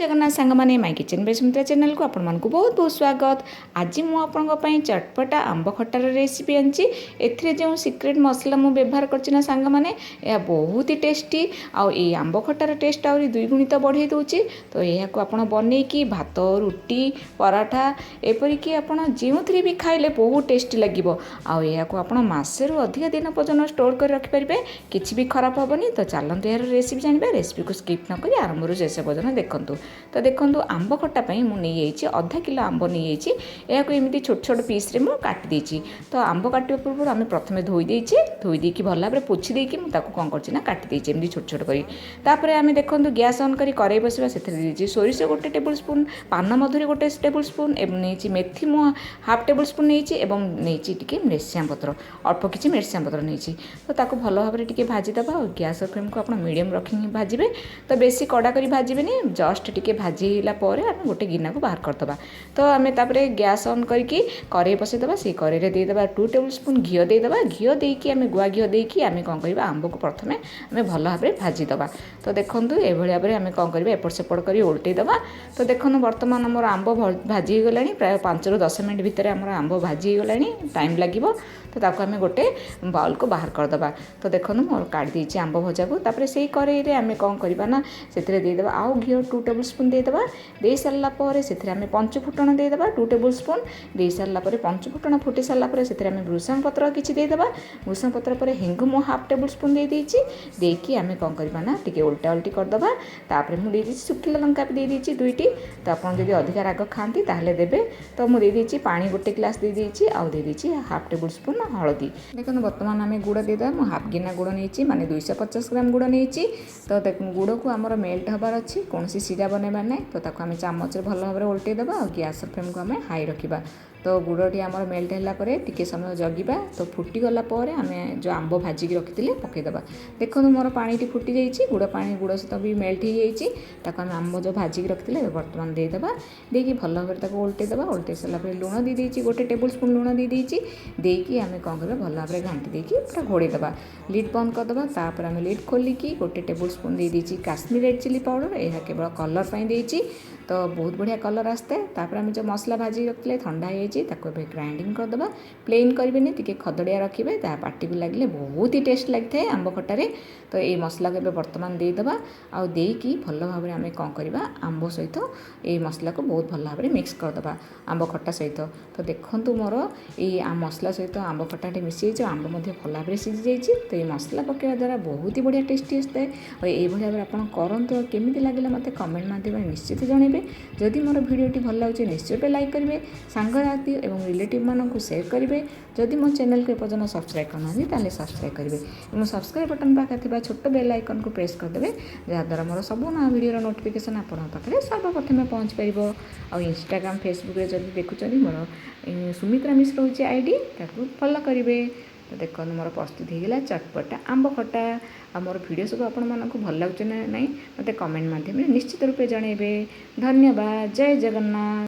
Jagannath song मैंने my kitchen by Sumitra channel को आपण मानक बहुत बहुत स्वागत। आज मुझे चटपटा आंब खटार रेसिपी आनी ए जो सिक्रेट मसला मुझे व्यवहार करना सांग मैंने यह बहुत ही टेस्टी आउ आंब खटार टेस्ट आहरी दुई गुणित बढ़े दूची। तो यह आप बनईकि भात रुटी पराठा एपरिक आप जो भी खाइले बहुत टेस्टी लगे आप मसे अधिक दिन पर्यटन स्टोर कर रखिपारे किसी भी खराब हेनी। तो चलते यार रेसिपी जाना रेसिपी को स्किप न करी आरंभ शेष पर्यटन देखूँ। तो देखो आंब खटापी मुझे आधा किलो आंब नहीं एमती छोट छोट पीस्रे मुझे काटिदेची। तो आंब काटा पूर्व आम प्रथम धोईदेकी भल भाव पोछि देकी कौन करना काटिदेची एमती छोट छोट कर आम देखो गैस ऑन करी कड़ाई बसवा से सोरिष गोटे टेबुल स्पून पान मधुरी गोटे टेबुल स्पून नहीं मेथी मु हाफ टेबुल स्पून नहीं मिर्सिया पत्र अल्प किसी मिर्सिया पत्र नहीं। तो ताको भल भाव में भाजीदे और गैस फ्लेम को आप मीडियम रखी भाजबे। तो बेसी कड़ा कर भाजबे जस्ट टिके भाजीला आम गोटे गिना को बाहर करदे। तो आम तापर गैस ऑन करके कड़ाई बसईदे से कड़ाई देदेबा 2 टेबुल स्पून घी देदेबा। घी देकी आम गुआ घी देकी आम कौन कर आंब को प्रथम आम भल भाव में भाजीदे। तो देखो ये भाव में आम कौन कर एपट सेपट कर उल्टेदे। तो देखो बर्तमान मोर आंब भाजी गला प्राय 5 ରୁ 10 मिनट भितर आम आंब भाजी गला टाइम लगे। तो ताको आम गोटे बाउल को बाहर करदे। तो देखो मोर काढ़ी देछि आंब भजा को तापर से कड़ाई आम कौन करवा ना से देदेबा आउ घी 2 टेबुल स्पून देदेबा। दे सारा पर से पंच फुटण देदेबा 2 टेबुल स्पून दे सारा पर पंच फुटण फुटी सारा पर से भृषंग पत्र किसी देदेबा। भृषंग पत्र पर हिंग मु हाफ टेबुल स्पून देकी आम कौन करवा ना टिके उल्टा उल्टी करदे। तापर मुझे सुखिला लंका भी देदेछि 2टी। तो आप अधिक राग खाती ताहले देबे। तो मुझे पानी गोटे ग्लास देदेछि आउ देदेछि हाफ टेबुल स्पून हलदी। देखो बर्तमान आम गुड़ देदेबा मु हाफ गिना गुड़ नहीं माने 250 ग्राम गुड़ नहीं। तो गुड़ को आमर मेल्ट हबार अच्छी कौन सीरा बनवा ना। तो आम चामच भल भाव में उल्टेदे और गैस फ्लेम को आम हाई रखा। तो गुड़ी आमर मेल्ट होगापर टिके समय जगिबा। तो फुटीगला आम जो आंब भाजिक रखी पकईदे। देखो मोर पानी फुटी जाइए गुड़ पानी गुड़ सहित भी मेल्ट हो जाइए। आम आंब जो भाजिक रखी बर्तमान देदेबा देकी भल भाव में उल्टेदे। उल्टे सारापर लुण देदेछि गोटे टेबुल स्पून लुण देदेछि देकी आम कौन कर भल भाव में घाटी देकी पूरा घोड़ेदे लिड बंद करदे। तापर आम लिड खोलिकी गोटे टेबुल स्पून देदेछि काश्मीर रेड चिली पाउडर यह केवल कलर पर देछि। तो बहुत बढ़िया कलर आसते। तापर आम जो मसला भाजी रखते ठंडा हो ग्राइंडिंग करदे। प्लेन करेंगे टी खदड़िया रखिए पार्टी को लगे बहुत ही टेस्ट लगी है आंब खटारे। तो ये मसला को बर्तमान देदेबा आउ देकी भल भाव में आम कौन करवा आंब सहित ये मसला को बहुत भल भाव में मिक्स करदे आंब खटा सहित। तो देखो मोर ये मसला सहित आंब खटाटे मिसी आंब भल भाव में सीझी जाइए। तो ये मसला पकड़ा द्वारा बहुत ही बढ़िया टेस्टी आसता है और ये भाव में आप करूँ केमी लगे मत कमेंट माध्यम निश्चित जनइबे। जदि मोर भिडियोटी भल लगे निश्चय लाइक करेंगे सांगसाथी और रिलेटिव मानक शेयर करेंगे। जदि मो चैनल को एपर्यंत सब्सक्राइब करना सब्सक्राइब करेंगे और सब्सक्राइब बटन पाखे छोट बेल आइकन को प्रेस करदे जहाँद्वारा मोर सब ना भिडियो नोटिफिकेशन आपन पाखे सर्वप्रथम पहुँच पार। और इंस्टाग्राम फेसबुक जब देखुं मोर सुमित्रा मिश्र होची आईडी ताको फॉलो करेंगे। तो देखो मोर प्रस्तुत होगा चटपटा आंब खटा आ मोर भिडियो सब आपण मानक भल लगे ना नहीं मत कमेंट माध्यम निश्चित रूपे जनइबे। धन्यवाद। जय जगन्नाथ।